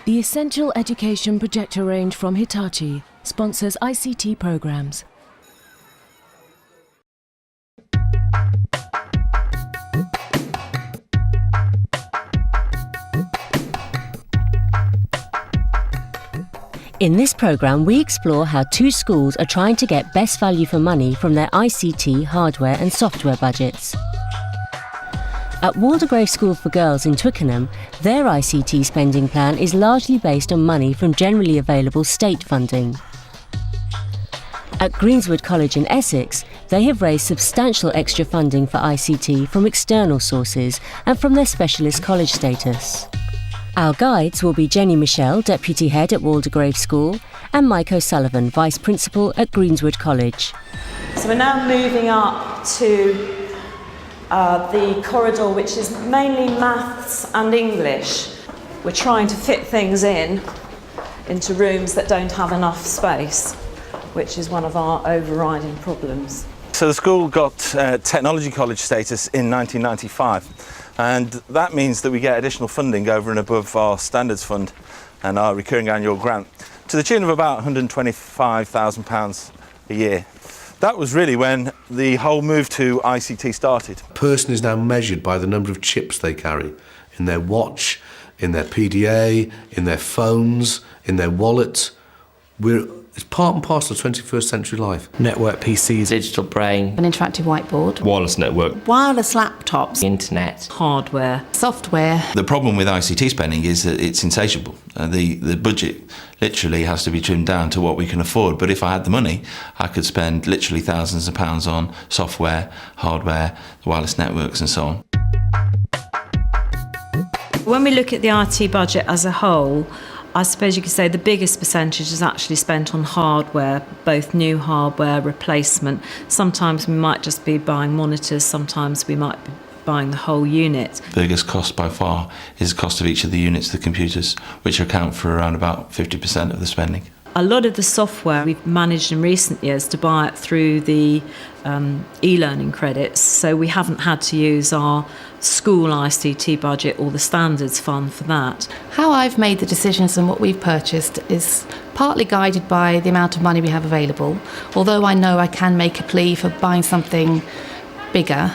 The Essential Education projector range from Hitachi sponsors ICT programs. In this programme, we explore how two schools are trying to get best value for money from their ICT, hardware and software budgets. At Waldegrave School for Girls in Twickenham, their ICT spending plan is largely based on money from generally available state funding. At Greensward College in Essex, they have raised substantial extra funding for ICT from external sources and from their specialist college status. Our guides will be Jenny Michelle, Deputy Head at Waldegrave School, and Mike O'Sullivan, Vice Principal at Greensward College. So we're now moving up to the corridor, which is mainly maths and English. We're trying to fit things into rooms that don't have enough space, which is one of our overriding problems. So the school got technology college status in 1995, and that means that we get additional funding over and above our standards fund and our recurring annual grant to the tune of about £125,000 a year. That was really when the whole move to ICT started. A person is now measured by the number of chips they carry in their watch, in their PDA, in their phones, in their wallet. It's part and parcel of 21st century life. Network PCs, digital brain, an interactive whiteboard, wireless network, wireless laptops, internet, hardware, software. The problem with ICT spending is that it's insatiable. The budget literally has to be trimmed down to what we can afford. But if I had the money, I could spend literally thousands of pounds on software, hardware, wireless networks and so on. When we look at the IT budget as a whole, I suppose you could say the biggest percentage is actually spent on hardware, both new hardware, replacement. Sometimes we might just be buying monitors, sometimes we might be buying the whole unit. The biggest cost by far is the cost of each of the units of the computers, which account for around about 50% of the spending. A lot of the software we've managed in recent years to buy it through the e-learning credits, so we haven't had to use our school ICT budget or the standards fund for that. How I've made the decisions and what we've purchased is partly guided by the amount of money we have available, although I know I can make a plea for buying something bigger.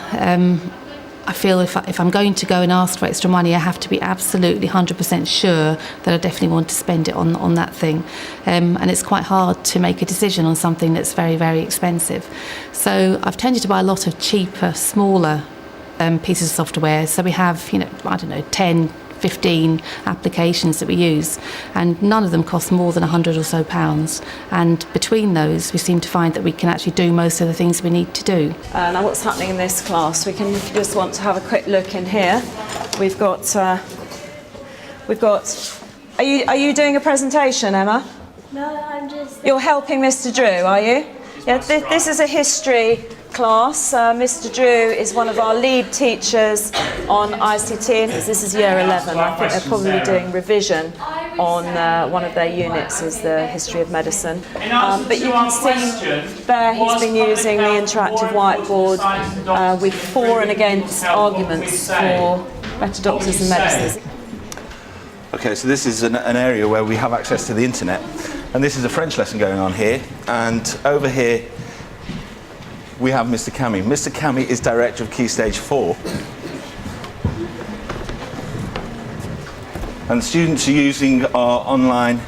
I feel if I'm going to go and ask for extra money, I have to be absolutely 100% sure that I definitely want to spend it on that thing. And it's quite hard to make a decision on something that's very, very expensive. So I've tended to buy a lot of cheaper, smaller pieces of software. So we have, 10, 15 applications that we use, and none of them cost more than £100 or so. And between those, we seem to find that we can actually do most of the things we need to do. Now, what's happening in this class? We can just want to have a quick look in here. We've got. Are you doing a presentation, Emma? No, I'm just. You're helping Mr. Drew, are you? Yeah. This is a history class. Mr. Drew is one of our lead teachers on ICT, and this is year 11. I think they're probably doing revision on one of their units, is the history of medicine. But you can see there he's been using the interactive whiteboard with for and against arguments for better doctors and medicines. Okay, so this is an area where we have access to the internet, and this is a French lesson going on here, and over here we have Mr. Cami. Mr. Cami is Director of Key Stage 4. And students are using our online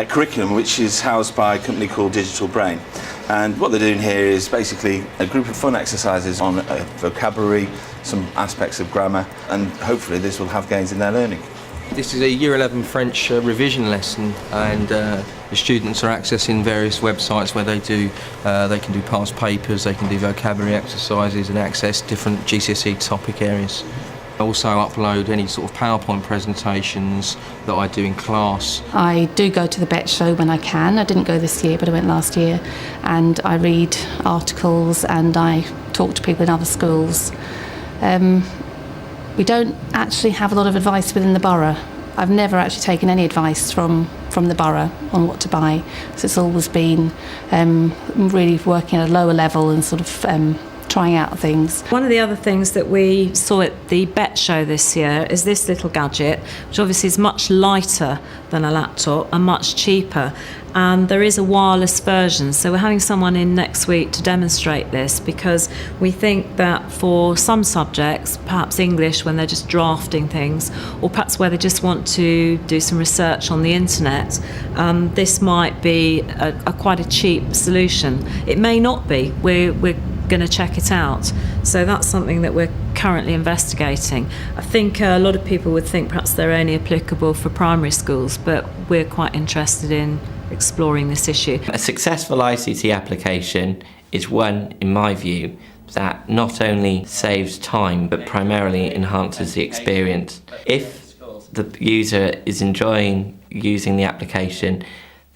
curriculum, which is housed by a company called Digital Brain. And what they're doing here is basically a group of fun exercises on vocabulary, some aspects of grammar, and hopefully this will have gains in their learning. This is a Year 11 French revision lesson, and the students are accessing various websites where they can do past papers, they can do vocabulary exercises and access different GCSE topic areas. I also upload any sort of PowerPoint presentations that I do in class. I do go to the Bet Show when I can. I didn't go this year, but I went last year, and I read articles and I talk to people in other schools. We don't actually have a lot of advice within the borough. I've never actually taken any advice from the borough on what to buy. So it's always been really working at a lower level and sort of trying out things. One of the other things that we saw at the BET show this year is this little gadget, which obviously is much lighter than a laptop and much cheaper. And there is a wireless version, so we're having someone in next week to demonstrate this, because we think that for some subjects, perhaps English when they're just drafting things, or perhaps where they just want to do some research on the internet, this might be a quite a cheap solution. It may not be. We're going to check it out. So that's something that we're currently investigating. I think a lot of people would think perhaps they're only applicable for primary schools, but we're quite interested in exploring this issue. A successful ICT application is one, in my view, that not only saves time but primarily enhances the experience. If the user is enjoying using the application,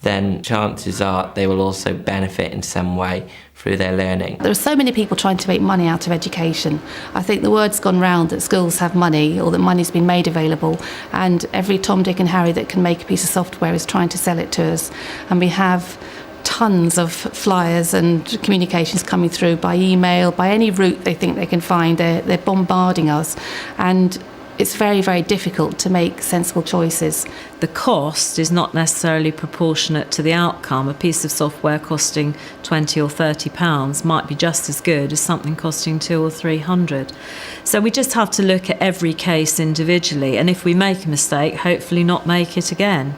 then chances are they will also benefit in some way through their learning. There are so many people trying to make money out of education. I think the word's gone round that schools have money, or that money's been made available, and every Tom, Dick and Harry that can make a piece of software is trying to sell it to us. And we have tons of flyers and communications coming through by email, by any route they think they can find. They're bombarding us, and it's very, very difficult to make sensible choices. The cost is not necessarily proportionate to the outcome. A piece of software costing £20 or £30 might be just as good as something costing £200 or £300. So we just have to look at every case individually, and if we make a mistake, hopefully not make it again.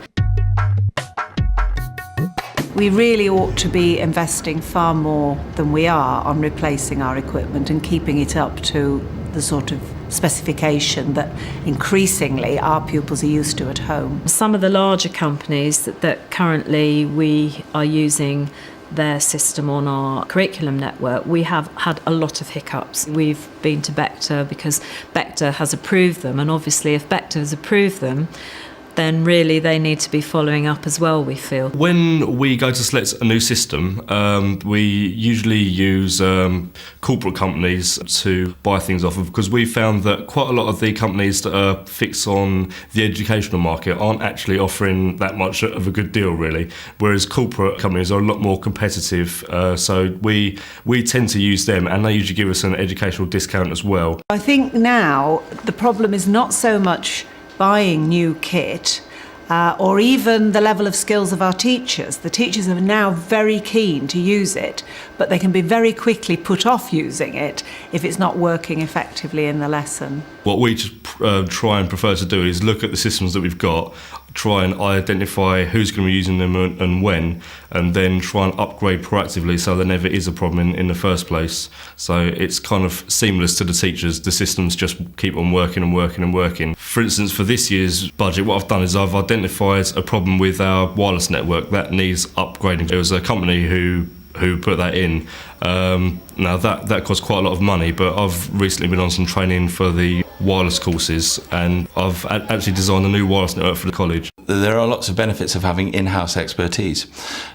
We really ought to be investing far more than we are on replacing our equipment and keeping it up to the sort of specification that increasingly our pupils are used to at home. Some of the larger companies that currently we are using their system on our curriculum network, we have had a lot of hiccups. We've been to Bector because Bector has approved them, and obviously if Bector has approved them, then really they need to be following up as well, we feel. When we go to select a new system, we usually use corporate companies to buy things off of, because we found that quite a lot of the companies that are fixed on the educational market aren't actually offering that much of a good deal, really, whereas corporate companies are a lot more competitive, so we tend to use them, and they usually give us an educational discount as well. I think now the problem is not so much buying new kit or even the level of skills of our teachers. The teachers are now very keen to use it, but they can be very quickly put off using it if it's not working effectively in the lesson. What we try and prefer to do is look at the systems that we've got, try and identify who's going to be using them and when, and then try and upgrade proactively so there never is a problem in the first place. So it's kind of seamless to the teachers. The systems just keep on working and working and working. For instance, for this year's budget, what I've done is I've identified a problem with our wireless network that needs upgrading. It was a company who put that in. Now that costs quite a lot of money, but I've recently been on some training for the wireless courses, and I've actually designed a new wireless network for the college. There are lots of benefits of having in-house expertise.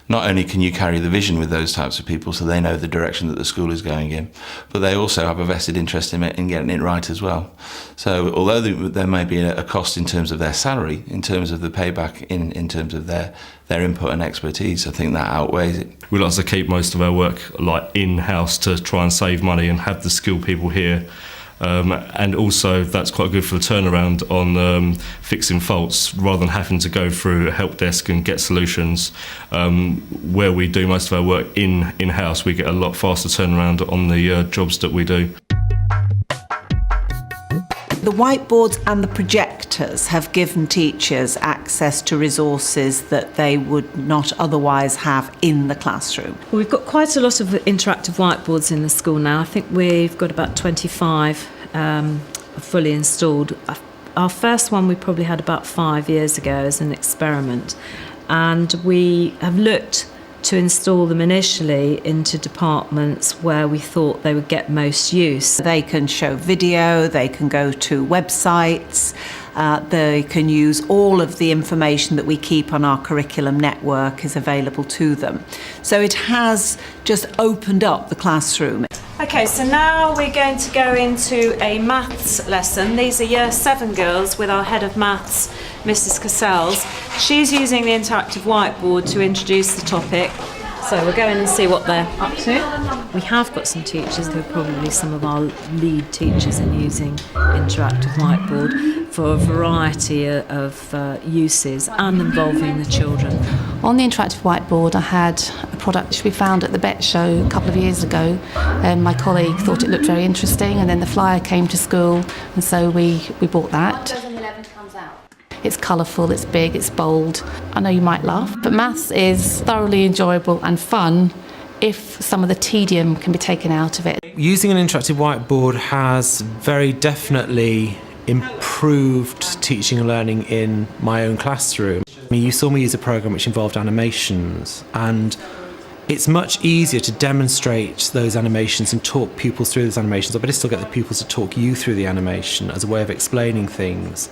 Not only can you carry the vision with those types of people so they know the direction that the school is going in, but they also have a vested interest in getting it right as well. So although there may be a cost in terms of their salary, in terms of the payback in terms of their input and expertise, I think that outweighs it. We like to keep most of our work like in-house to try and save money and have the skilled people here. And also that's quite good for the turnaround on fixing faults, rather than having to go through a help desk and get solutions. Where we do most of our work in-house, we get a lot faster turnaround on the jobs that we do. The whiteboards and the projectors have given teachers access to resources that they would not otherwise have in the classroom. Well, we've got quite a lot of interactive whiteboards in the school now. I think we've got about 25 fully installed. Our first one we probably had about 5 years ago as an experiment, and we have looked to install them initially into departments where we thought they would get most use. They can show video, they can go to websites, they can use all of the information that we keep on our curriculum network is available to them. So it has just opened up the classroom. Okay, so now we're going to go into a maths lesson. These are Year 7 girls with our head of maths, Mrs. Cassells. She's using the interactive whiteboard to introduce the topic. So we'll go in and see what they're up to. We have got some teachers who are probably some of our lead teachers in using interactive whiteboard for a variety of uses and involving the children. On the interactive whiteboard, I had a product which we found at the BET show a couple of years ago, and my colleague thought it looked very interesting, and then the flyer came to school, and so we bought that. It's colourful, it's big, it's bold. I know you might laugh, but maths is thoroughly enjoyable and fun if some of the tedium can be taken out of it. Using an interactive whiteboard has very definitely improved teaching and learning in my own classroom. I mean, you saw me use a program which involved animations, and it's much easier to demonstrate those animations and talk pupils through those animations, or better still get the pupils to talk you through the animation as a way of explaining things,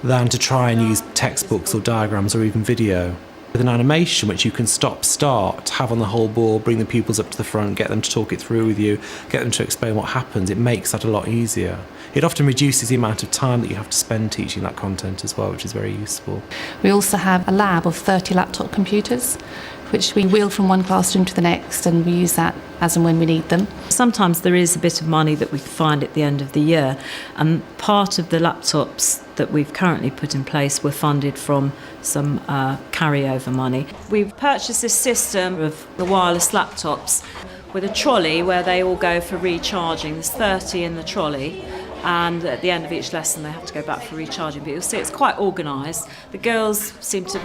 than to try and use textbooks or diagrams or even video. With an animation which you can stop-start, have on the whole board, bring the pupils up to the front, get them to talk it through with you, get them to explain what happens, it makes that a lot easier. It often reduces the amount of time that you have to spend teaching that content as well, which is very useful. We also have a lab of 30 laptop computers, which we wheel from one classroom to the next, and we use that as and when we need them. Sometimes there is a bit of money that we find at the end of the year, and part of the laptops that we've currently put in place were funded from some carryover money. We've purchased this system of the wireless laptops with a trolley where they all go for recharging. There's 30 in the trolley, and at the end of each lesson they have to go back for recharging. But you'll see it's quite organised. The girls seem to,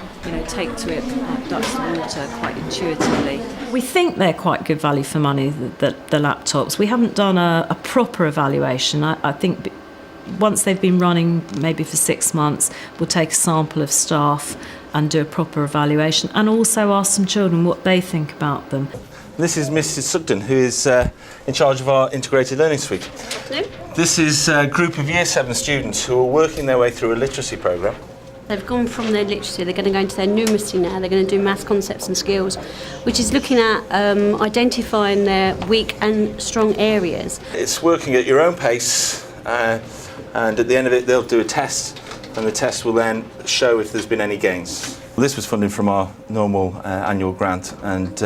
take to it like ducks to water quite intuitively. We think they're quite good value for money, the laptops. We haven't done a proper evaluation. I think once they've been running maybe for 6 months, we'll take a sample of staff and do a proper evaluation, and also ask some children what they think about them. This is Mrs Sugden, who is in charge of our integrated learning suite. Hello. This is a group of Year 7 students who are working their way through a literacy programme. They've gone from their literacy, they're going to go into their numeracy now, they're going to do maths concepts and skills, which is looking at identifying their weak and strong areas. It's working at your own pace, and at the end of it they'll do a test, and the test will then show if there's been any gains. This was funded from our normal annual grant, and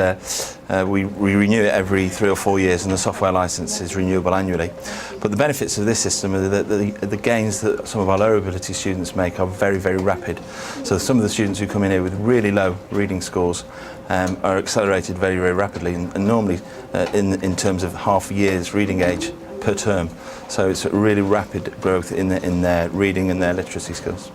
we renew it every 3 or 4 years, and the software licence is renewable annually. But the benefits of this system are that the gains that some of our lower ability students make are very, very rapid. So some of the students who come in here with really low reading scores are accelerated very, very rapidly, and normally in terms of half a year's reading age per term. So it's a really rapid growth in their reading and their literacy skills.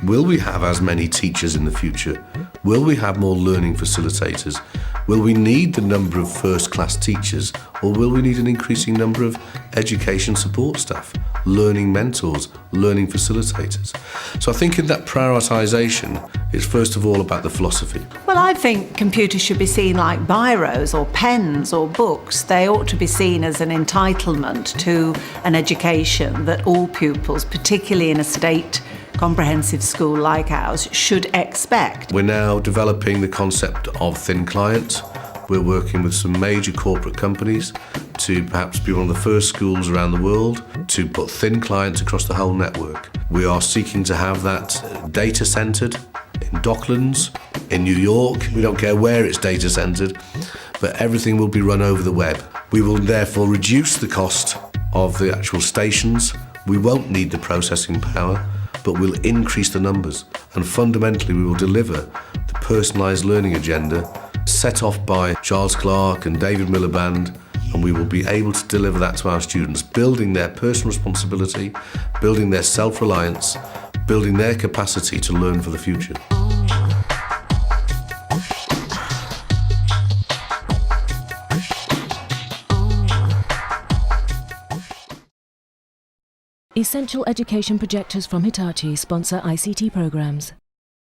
Will we have as many teachers in the future? Will we have more learning facilitators? Will we need the number of first-class teachers, or will we need an increasing number of education support staff, learning mentors, learning facilitators? So I think in that prioritisation, it's first of all about the philosophy. Well, I think computers should be seen like biros or pens or books. They ought to be seen as an entitlement to an education that all pupils, particularly in a state comprehensive school like ours, should expect. We're now developing the concept of thin client. We're working with some major corporate companies to perhaps be one of the first schools around the world to put thin clients across the whole network. We are seeking to have that data centred in Docklands, in New York. We don't care where it's data centred, but everything will be run over the web. We will therefore reduce the cost of the actual stations. We won't need the processing power, but we'll increase the numbers, and fundamentally we will deliver the personalised learning agenda set off by Charles Clarke and David Miliband, and we will be able to deliver that to our students, building their personal responsibility, building their self-reliance, building their capacity to learn for the future. Essential education projectors from Hitachi sponsor ICT programs.